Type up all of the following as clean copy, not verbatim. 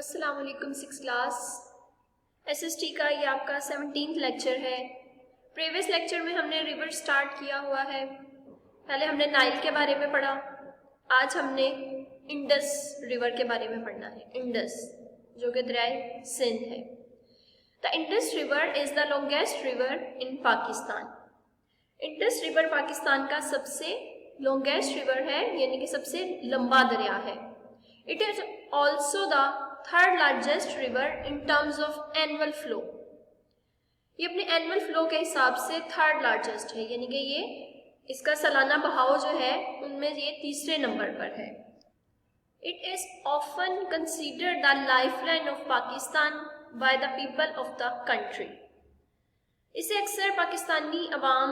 अस्सलाम वालेकुम six class SST का ये आपका 17th लेक्चर है। प्रीवियस लेक्चर में हमने रिवर स्टार्ट किया हुआ है। पहले हमने नाइल के बारे में पढ़ा, आज हमने इंडस रिवर के बारे में पढ़ना है। इंडस जो कि दरियाए सिंध है। The Indus river is the longest river in Pakistan. Indus river Pakistan का सबसे लॉन्गेस्ट रिवर है, यानी कि सबसे लंबा दरिया है। It is also the third largest river in terms of annual flow. ये अपने एनुअल फ्लो के हिसाब से थर्ड लार्जेस्ट है, यानी कि ये इसका सालाना बहाव जो है उनमें ये तीसरे नंबर पर है। It is often considered the lifeline of Pakistan by the people of the country. इसे अक्सर पाकिस्तानी अवाम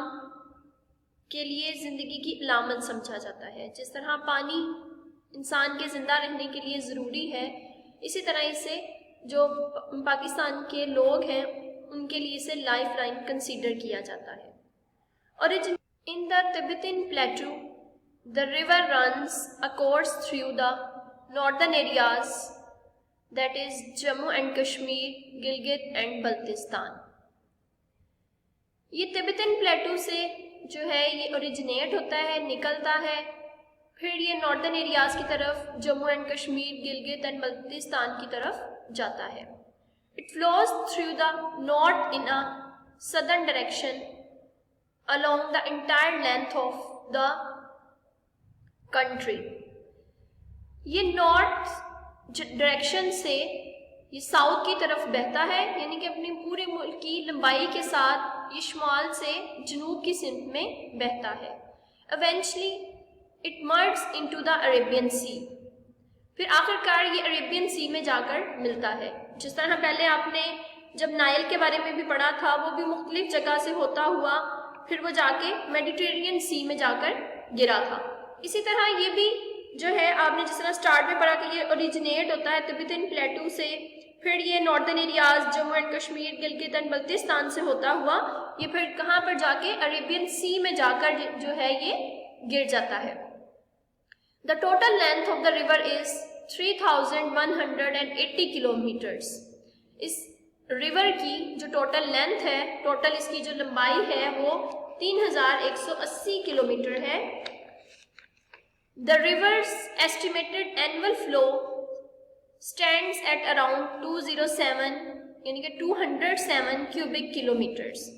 के लिए ज़िंदगी की अलामत समझा जाता है। जिस तरह पानी इंसान के ज़िंदा रहने के लिए ज़रूरी है, इसी तरह इसे जो पाकिस्तान के लोग हैं उनके लिए इसे लाइफ लाइन कंसिडर किया जाता है। Origin in the Tibetan प्लेटू the river runs a course through the northern areas, that is Jammu and Kashmir, Gilgit and Baltistan. ये तिब्बतन प्लेटू से जो है ये ओरिजिनेट होता है, निकलता है, फिर ये नॉर्दर्न एरियाज की तरफ जम्मू एंड कश्मीर, गिलगित एंड बल्तिस्तान की तरफ जाता है। It flows through the north in a southern direction along the entire length of the country. ये नॉर्थ डायरेक्शन से ये साउथ की तरफ बहता है, यानी कि अपनी पूरे मुल्क की लंबाई के साथ ये शुमाल से जनूब की सिमत में बहता है। Eventually it merge into the Arabian Sea. फिर आखिरकार ये अरेबियन सी में जाकर मिलता है। जिस तरह पहले आपने जब नाइल के बारे में भी पढ़ा था, वो भी मुख्तलिफ जगह से होता हुआ फिर वो जाके मेडिटेरेनियन सी में जाकर गिरा था। इसी तरह ये भी जो है आपने जिस तरह स्टार्ट में पढ़ा कि ये ओरिजिनेट होता है तिब्बतन प्लेटू से, फिर ये northern areas Jammu and Kashmir, Gilgit and Baltistan से होता हुआ ये फिर कहाँ पर जाके अरेबियन सी में जाकर जो है ये गिर जाता है। The total length of the river is 3,180 kilometers. इस रिवर की जो टोटल लेंथ है, टोटल इसकी जो लंबाई है वो 3,180 किलोमीटर है। The river's estimated annual flow stands at around 207, यानी कि 207 cubic kilometers.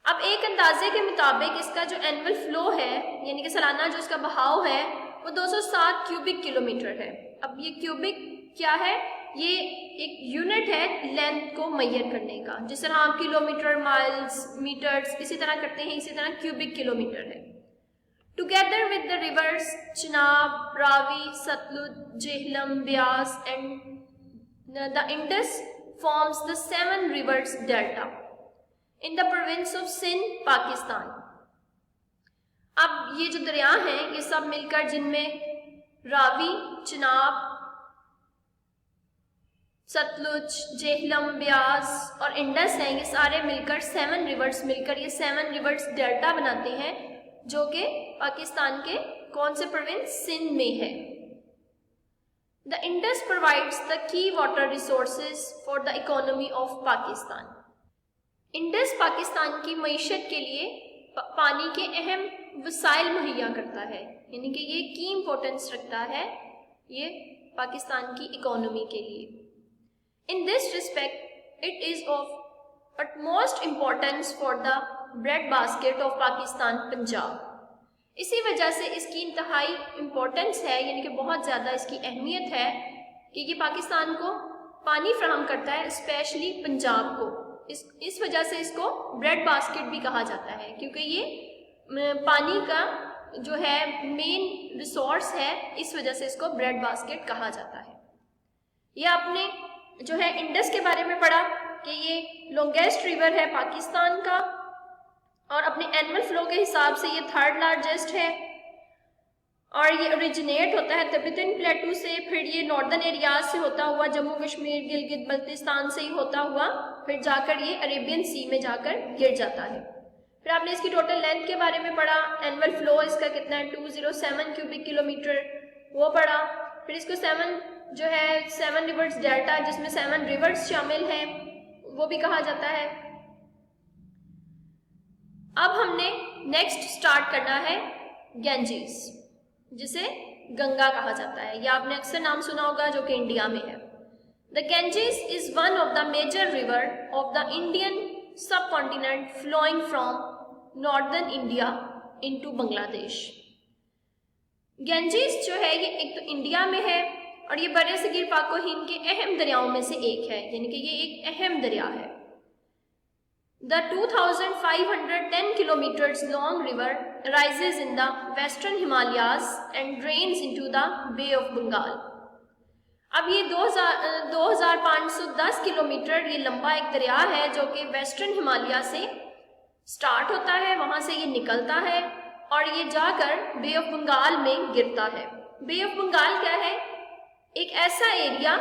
अब एक अंदाजे के मुताबिक इसका जो एनुअल फ्लो है, यानी कि सालाना जो इसका बहाव है, वो 207 क्यूबिक किलोमीटर है। अब ये क्यूबिक क्या है? ये एक यूनिट है लेंथ को मेजर करने का। जिस तरह आप किलोमीटर, माइल्स, मीटर्स इसी तरह करते हैं, इसी तरह क्यूबिक किलोमीटर है। Together with the rivers Chenab, Ravi, Sutlej, Jhelum, Beas and the Indus forms the 7 rivers delta in the province of Sindh, Pakistan. अब ये जो दरिया हैं ये सब मिलकर, जिनमें रावी, चिनाब, सतलुज, जेहलम, ब्यास और इंडस हैं, ये सारे मिलकर 7 रिवर्स मिलकर ये 7 रिवर्स डेल्टा बनाते हैं, जो कि पाकिस्तान के कौन से प्रोविंस? सिंध में है। The Indus provides the key water resources for the economy of Pakistan. Indus Pakistan की मईशत के लिए पानी के अहम वसाइल मुहैया करता है, यानी कि ये की इम्पोर्टेंस रखता है ये पाकिस्तान की इकोनॉमी के लिए। In this respect it is of utmost importance for the bread basket of Pakistan, Punjab. इसी वजह से इसकी इंतहाई इम्पोर्टेंस है, यानी कि बहुत ज़्यादा इसकी अहमियत है कि ये पाकिस्तान को पानी फ्राहम करता है, स्पेशली पंजाब को। इस वजह से इसको ब्रेड बास्केट भी कहा जाता है, क्योंकि ये पानी का जो है मेन रिसोर्स है, इस वजह से इसको ब्रेड बास्केट कहा जाता है। ये आपने जो है इंडस के बारे में पढ़ा कि ये लॉन्गेस्ट रिवर है पाकिस्तान का और अपने एनुअल फ्लो के हिसाब से ये थर्ड लार्जेस्ट है और ये ओरिजिनेट होता है तिब्बतन प्लेटू से, फिर ये नॉर्दर्न एरियाज से होता हुआ जम्मू कश्मीर, गिलगित बल्तिस्तान से ही होता हुआ फिर जाकर ये अरेबियन सी में जाकर गिर जाता है। फिर आपने इसकी टोटल लेंथ के बारे में पढ़ा, एनुअल फ्लो इसका कितना है 207 क्यूबिक किलोमीटर, वो पढ़ा। फिर इसको 7 जो है 7 रिवर्स डेल्टा जिसमें 7 रिवर्स शामिल हैं वो भी कहा जाता है। अब हमने नेक्स्ट स्टार्ट करना है गैंजेस, जिसे गंगा कहा जाता है, या आपने अक्सर नाम सुना होगा, जो कि इंडिया में है। The Ganges is one of the major river of the Indian subcontinent flowing from northern India into Bangladesh. Ganges जो है ये एक तो इंडिया में है और ये बरे सगीर पाक व हिंद के अहम दरियाओं में से एक है, यानी कि ये एक अहम दरिया है। The 2510 kilometers long river rises in the western Himalayas and drains into the Bay of Bengal. अब ये 2510 किलोमीटर ये लंबा एक दरिया है जो कि वेस्टर्न हिमालय से स्टार्ट होता है, वहां से ये निकलता है और ये जाकर बे ऑफ बंगाल में गिरता है। बे ऑफ बंगाल क्या है? एक ऐसा एरिया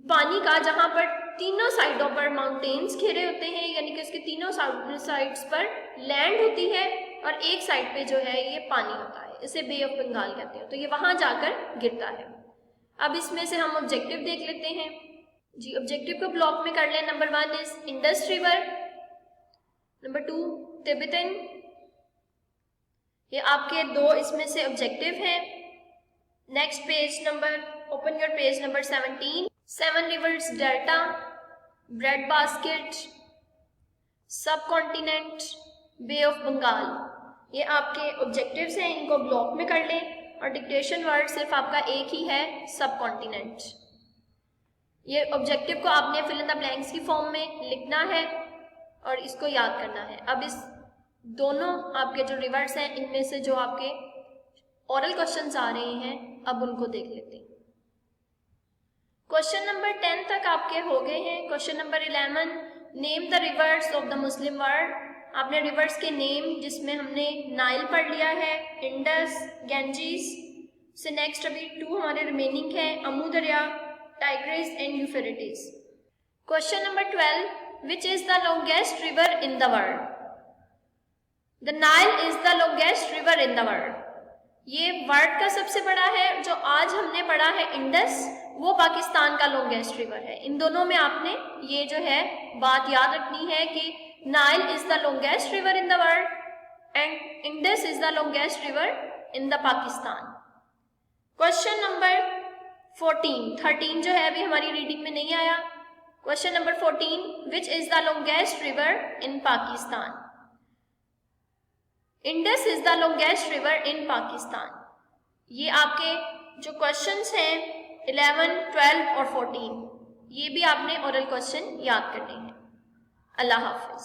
पानी का जहां पर तीनों साइडों पर माउंटेन्स घिरे होते हैं, यानी कि उसके तीनों साइड्स पर लैंड होती है और एक साइड पे जो है ये पानी होता है, इसे बे ऑफ बंगाल कहते हैं। तो ये वहां जाकर गिरता है। अब इसमें से हम ऑब्जेक्टिव देख लेते हैं जी। ऑब्जेक्टिव को ब्लॉक में कर लें। Number 1 is Indus river, number 2 Tibetan. ये आपके 2 इसमें से ऑब्जेक्टिव हैं। Next page number, open your page number 17। 7 rivers delta, bread basket, सब कॉन्टिनेंट, बे ऑफ बंगाल, ये आपके ऑब्जेक्टिव्स हैं। इनको ब्लॉक में कर लें और डिक्टेशन वर्ड सिर्फ आपका एक ही है, सब कॉन्टिनेंट। ये ऑब्जेक्टिव को आपने फिल इन द ब्लैंक्स की फॉर्म में लिखना है और इसको याद करना है। अब इस दोनों आपके जो रिवर्स हैं इनमें से जो आपके ओरल क्वेश्चंस आ रहे हैं अब उनको देख लेते हैं। क्वेश्चन नंबर 10 तक आपके हो गए हैं। Question number 11, name the reverse of the Muslim world. आपने रिवर्स के नेम, जिसमें हमने नाइल पढ़ लिया है, इंडस, गैंजेस से नेक्स्ट अभी 2 हमारे रिमेनिंग हैं, अमू दरिया, Tigris and Euphrates. Question number 12, which is the longest river in the world? The Nile is the longest river in the world. ये वर्ल्ड का सबसे बड़ा है। जो आज हमने पढ़ा है इंडस, वो पाकिस्तान का लॉन्गेस्ट रिवर है। इन दोनों में आपने ये जो है बात याद रखनी है कि Nile is the longest river in the world and Indus is the longest river in the Pakistan. Question number 13 जो है अभी हमारी रीडिंग में नहीं आया। Question number 14, which is the longest river in Pakistan? Indus is the longest river in Pakistan. ये आपके जो क्वेश्चंस हैं 11, 12 और 14, ये भी आपने ओरल क्वेश्चन याद करने हैं। अल्लाह हाफिज।